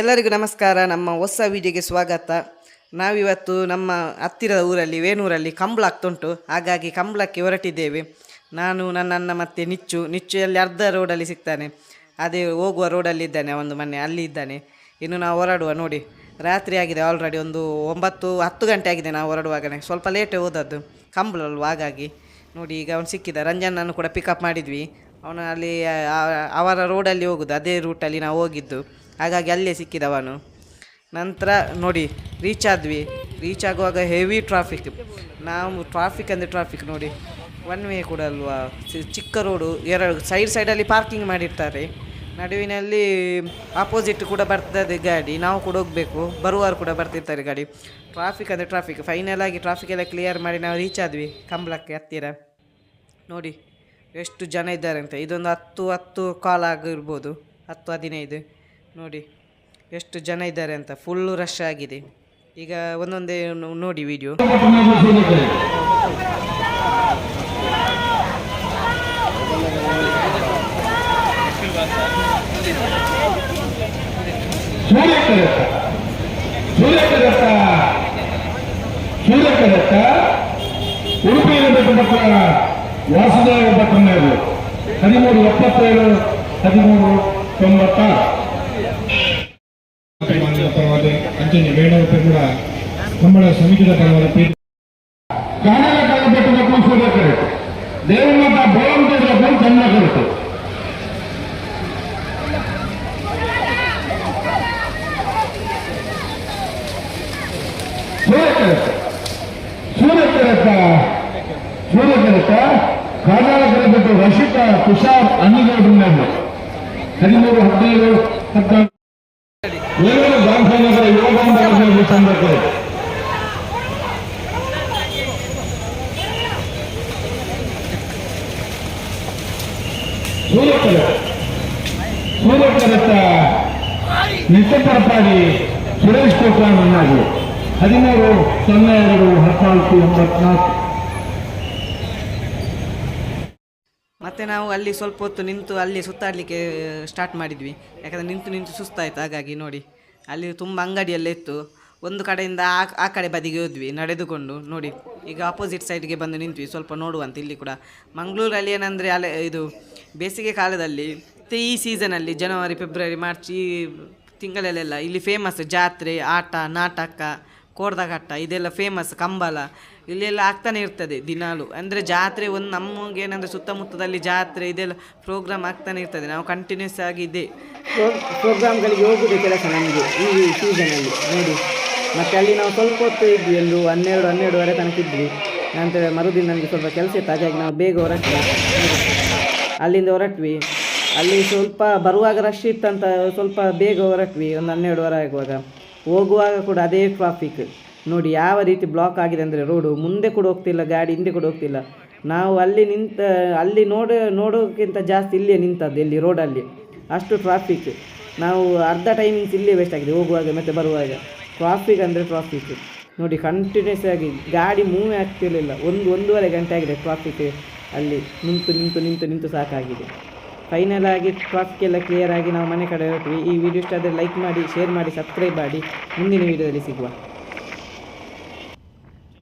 ಎಲ್ಲರಿಗೂ ನಮಸ್ಕಾರ. ನಮ್ಮ ಹೊಸ ವಿಡಿಯೋಗೆ ಸ್ವಾಗತ. ನಾವಿವತ್ತು ನಮ್ಮ ಹತ್ತಿರದ ಊರಲ್ಲಿ ವೇಣೂರಲ್ಲಿ ಕಂಬಳ ಆಗ್ತುಂಟು, ಹಾಗಾಗಿ ಕಂಬಳಕ್ಕೆ ಹೊರಟಿದ್ದೇವೆ. ನಾನು ನನ್ನ ಅಣ್ಣ ಮತ್ತು ನಿಚ್ಚು ಅಲ್ಲಿ ಅರ್ಧ ರೋಡಲ್ಲಿ ಸಿಗ್ತಾನೆ, ಅದೇ ಹೋಗುವ ರೋಡಲ್ಲಿ ಇದ್ದಾನೆ, ಒಂದು ಮನೆ ಅಲ್ಲಿ ಇದ್ದಾನೆ. ಇನ್ನು ನಾವು ಹೊರಡುವ. ನೋಡಿ, ರಾತ್ರಿ ಆಗಿದೆ ಆಲ್ರೆಡಿ, ಒಂದು 9-10 ಗಂಟೆ ಆಗಿದೆ. ನಾವು ಹೊರಡುವಾಗಲೇ ಸ್ವಲ್ಪ ಲೇಟೇ ಹೋದದ್ದು, ಕಂಬಳ ಅಲ್ವ, ಹಾಗಾಗಿ. ನೋಡಿ, ಈಗ ಅವನು ಸಿಕ್ಕಿದ. ರಂಜನನ್ನು ಕೂಡ ಪಿಕಪ್ ಮಾಡಿದ್ವಿ. ಅವನು ಅಲ್ಲಿ ಅವರ ರೋಡಲ್ಲಿ ಹೋಗೋದು, ಅದೇ ರೂಟಲ್ಲಿ ನಾವು ಹೋಗಿದ್ದು, ಹಾಗಾಗಿ ಅಲ್ಲೇ ಸಿಕ್ಕಿದವನು. ನಂತರ ನೋಡಿ ರೀಚ್ ಆಗುವಾಗ ಹೆವಿ ಟ್ರಾಫಿಕ್. ನಾವು ಟ್ರಾಫಿಕ್ ಅಂದರೆ ಟ್ರಾಫಿಕ್ ನೋಡಿ, 1 ವೇ ಕೂಡ ಅಲ್ವಾ, ಚಿಕ್ಕ ರೋಡು, 2 ಸೈಡಲ್ಲಿ ಪಾರ್ಕಿಂಗ್ ಮಾಡಿರ್ತಾರೆ. ನಡುವಿನಲ್ಲಿ ಆಪೋಸಿಟ್ ಕೂಡ ಬರ್ತದೆ ಗಾಡಿ, ನಾವು ಕೂಡ ಹೋಗಬೇಕು, ಬರುವವರು ಕೂಡ ಬರ್ತಿರ್ತಾರೆ ಗಾಡಿ. ಟ್ರಾಫಿಕ್ ಅಂದರೆ ಟ್ರಾಫಿಕ್. ಫೈನಲ್ ಆಗಿ ಟ್ರಾಫಿಕ್ ಎಲ್ಲ ಕ್ಲಿಯರ್ ಮಾಡಿ ನಾವು ರೀಚ್ ಆದ್ವಿ ಕಂಬಳಕ್ಕೆ ಹತ್ತಿರ. ನೋಡಿ ಎಷ್ಟು ಜನ ಇದ್ದಾರೆ ಅಂತ. ಇದೊಂದು 10 ಕಾಲ್ ಆಗಿರ್ಬೋದು, 10-15. ನೋಡಿ ಎಷ್ಟು ಜನ ಇದ್ದಾರೆ ಅಂತ, ಫುಲ್ಲು ರಶ್ ಆಗಿದೆ. ಈಗ ಒಂದೊಂದೇ ನೋಡಿ ವಿಡಿಯೋ. ಉಡುಪಿಯಲ್ಲಿ ವಾಸುದೇವ ಭಟ್ಟರು 1377 1396 ಪರವಾದ ಅಂಜನ್ಯ ವೇಣೂರು ಕೂಡ ಕಂಬಳ ಸಮಿತಿಯ ಪರವಾದ ಕಾಣಲ ಕಳಪಟ್ಟು ಮಕ್ಕಳು ಸೂರ್ಯಕರೆ ದೇವಮಾತ ಬೋಳಂತೇದ್ರ ಚೆನ್ನ ಕರೆತು ಸೂರ್ಯಕರೆತ ಕಾಣಲ ಕಳಪಟ್ಟು ರಶಿಕಾ ತುಷಾರ್ ಅನಿಗೌಡರು 13-17-14 ವೇಣೂರು ಗಾಂಧಿನಗರ ಯುವಕ ಸಂಘಕ್ಕೆ ಸೂರ್ಯಕರತ್ತ ನಿತ್ಯಪರಪಾಡಿ ಸುರೇಶ್ ಕೋಟ್ರಾಣಿ 13-02-14. ಮತ್ತು ನಾವು ಅಲ್ಲಿ ಸ್ವಲ್ಪ ಹೊತ್ತು ನಿಂತು ಅಲ್ಲಿ ಸುತ್ತಾಡಲಿಕ್ಕೆ ಸ್ಟಾರ್ಟ್ ಮಾಡಿದ್ವಿ, ಯಾಕಂದರೆ ನಿಂತು ಸುಸ್ತಾಯಿತು. ಹಾಗಾಗಿ ನೋಡಿ, ಅಲ್ಲಿ ತುಂಬ ಅಂಗಡಿಯೆಲ್ಲ ಇತ್ತು. ಒಂದು ಕಡೆಯಿಂದ ಆ ಕಡೆ ಬದಿಗೆ ಹೋದ್ವಿ ನಡೆದುಕೊಂಡು. ನೋಡಿ, ಈಗ ಆಪೋಸಿಟ್ ಸೈಡ್ಗೆ ಬಂದು ನಿಂತ್ವಿ ಸ್ವಲ್ಪ ನೋಡುವಂತ. ಇಲ್ಲಿ ಕೂಡ ಮಂಗಳೂರಲ್ಲಿ ಏನಂದರೆ ಇದು ಬೇಸಿಗೆ ಕಾಲದಲ್ಲಿ ಈ ಸೀಸನಲ್ಲಿ ಜನವರಿ, ಫೆಬ್ರವರಿ, ಮಾರ್ಚ್ ಈ ತಿಂಗಳಲ್ಲೆಲ್ಲ ಇಲ್ಲಿ ಫೇಮಸ್ ಜಾತ್ರೆ, ಆಟ, ನಾಟಕ, ಕೋಡ್ದಘಟ್ಟ ಇದೆಲ್ಲ ಫೇಮಸ್. ಕಂಬಳ ಇಲ್ಲೆಲ್ಲ ಆಗ್ತಾನೆ ಇರ್ತದೆ ದಿನಾಲು. ಅಂದರೆ ಜಾತ್ರೆ ಒಂದು ನಮಗೇನಂದರೆ ಸುತ್ತಮುತ್ತದಲ್ಲಿ ಜಾತ್ರೆ ಇದೆಲ್ಲ ಪ್ರೋಗ್ರಾಮ್ ಆಗ್ತಾನೆ ಇರ್ತದೆ. ನಾವು ಕಂಟಿನ್ಯೂಸ್ ಆಗಿ ಇದೆ ಪ್ರೋಗ್ರಾಮ್ಗಳಿಗೆ ಹೋಗೋದು ಕೆಲಸ ನಮಗೆ ಈ ಸೀಸನಲ್ಲಿ ನೋಡಿ. ಮತ್ತು ಅಲ್ಲಿ ನಾವು ಸ್ವಲ್ಪ ಹೊತ್ತು ಇದ್ವಿ, ಒಂದು 12-12:30 ತನಕ ಇದ್ವಿ. ನಂತರ ಮರುದಿನ ನನಗೆ ಸ್ವಲ್ಪ ಕೆಲಸ ಇತ್ತು, ಹಾಗಾಗಿ ನಾವು ಬೇಗ ಹೊರಟ್ವಿ. ಅಲ್ಲಿಂದ ಹೊರಟ್ವಿ. ಅಲ್ಲಿ ಸ್ವಲ್ಪ ಬರುವಾಗ ರಶ್ ಇತ್ತಂತ ಸ್ವಲ್ಪ ಬೇಗ ಹೊರಟ್ವಿ, ಒಂದು 12:30 ಆಗುವಾಗ. ಹೋಗುವಾಗ ಕೂಡ ಅದೇ ಟ್ರಾಫಿಕ್ ನೋಡಿ, ಯಾವ ರೀತಿ ಬ್ಲಾಕ್ ಆಗಿದೆ ಅಂದರೆ ರೋಡು. ಮುಂದೆ ಕೂಡ ಹೋಗ್ತಿಲ್ಲ ಗಾಡಿ, ಹಿಂದೆ ಕೂಡ ಹೋಗ್ತಿಲ್ಲ. ನಾವು ಅಲ್ಲಿ ನೋಡೋಕ್ಕಿಂತ ಜಾಸ್ತಿ ಇಲ್ಲೇ ನಿಂತದ್ದು, ಇಲ್ಲಿ ರೋಡಲ್ಲಿ ಅಷ್ಟು ಟ್ರಾಫಿಕ್. ನಾವು ಅರ್ಧ ಟೈಮಿಂಗ್ಸ್ ಇಲ್ಲೇ ವೇಸ್ಟ್ ಆಗಿದೆ, ಹೋಗುವಾಗ ಮತ್ತು ಬರುವಾಗ. ಟ್ರಾಫಿಕ್ ಅಂದರೆ ಟ್ರಾಫಿಕ್ ನೋಡಿ, ಕಂಟಿನ್ಯೂಸ್ ಆಗಿ ಗಾಡಿ ಮೂವೇ ಆಗ್ತಿರಲಿಲ್ಲ. 1-1.5 ಗಂಟೆ ಆಗಿದೆ ಟ್ರಾಫಿಕ್ ಅಲ್ಲಿ ನಿಂತು ಸಾಕಾಗಿದೆ. ಫೈನಲ್ ಆಗಿ ಟ್ರಾಫಿಕ್ ಎಲ್ಲ ಕ್ಲಿಯರ್ ಆಗಿ ನಾವು ಮನೆ ಕಡೆ ಹೊರಟ್ವಿ. ಈ ವಿಡಿಯೋ ಇಷ್ಟ ಆದರೆ ಲೈಕ್ ಮಾಡಿ, ಶೇರ್ ಮಾಡಿ, ಸಬ್ಸ್ಕ್ರೈಬ್ ಮಾಡಿ. ಮುಂದಿನ ವಿಡಿಯೋದಲ್ಲಿ ಸಿಗುವ.